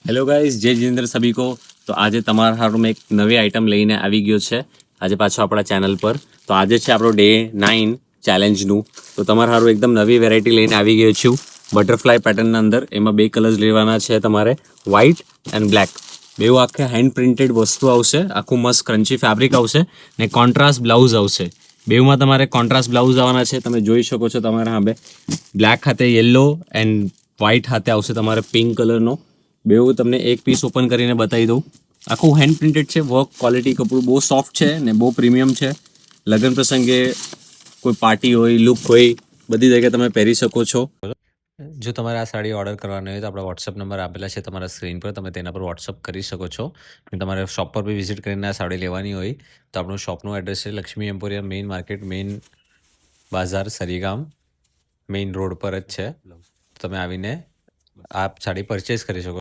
Hello guys, જય જિનેન્દ્ર સભી કો. તો આજે તમારા હારું મેં એક નવી આઈટમ લઈને આવી ગયો છે આજે પાછો આપણા ચેનલ પર. તો આજે છે આપણો ડે 9 ચેલેન્જનું. તો તમારા હારું એકદમ નવી વેરાયટી લઈને આવી ગયો છું બટરફ્લાય પેટર્નના અંદર. એમાં બે કલર્સ લેવાના છે તમારે, વ્હાઇટ એન્ડ બ્લેક. બેઉ આખે હેન્ડ પ્રિન્ટેડ વસ્તુ આવશે, આખું મસ્ત ક્રન્ચી ફેબ્રિક આવશે ને કોન્ટ્રાસ્ટ બ્લાઉઝ આવશે. બેઉમાં તમારે કોન્ટ્રાસ્ટ બ્લાઉઝ આવવાના છે, તમે જોઈ શકો છો તમારા સામે. બ્લેક હાથે યલો એન્ડ વ્હાઇટ હાથે આવશે તમારે પિંક કલરનો. બેઉ તમને એક પીસ ઓપન કરીને બતાવી દઉં. આખું હેન્ડ પ્રિન્ટેડ છે, વર્ક ક્વોલિટી કપડું બહુ સોફ્ટ છે ને બહુ પ્રીમિયમ છે. લગ્ન પ્રસંગે કોઈ પાર્ટી હોય, લુક હોય, બધી જગ્યાએ તમે પહેરી શકો છો. જો તમારે આ સાડી ઓર્ડર કરવાની હોય તો આપણા વોટ્સઅપ નંબર આપેલા છે તમારા સ્ક્રીન પર, તમે તેના પર વોટ્સઅપ કરી શકો છો. અને તમારે શોપ પર બી વિઝિટ કરીને આ સાડી લેવાની હોય તો આપણું શોપનું એડ્રેસ છે Lakshmi emporium, main market, main બાજાર, સરીગામ મેઇન રોડ પર જ છે. તમે આવીને આ સાડી પરચેસ કરી શકો.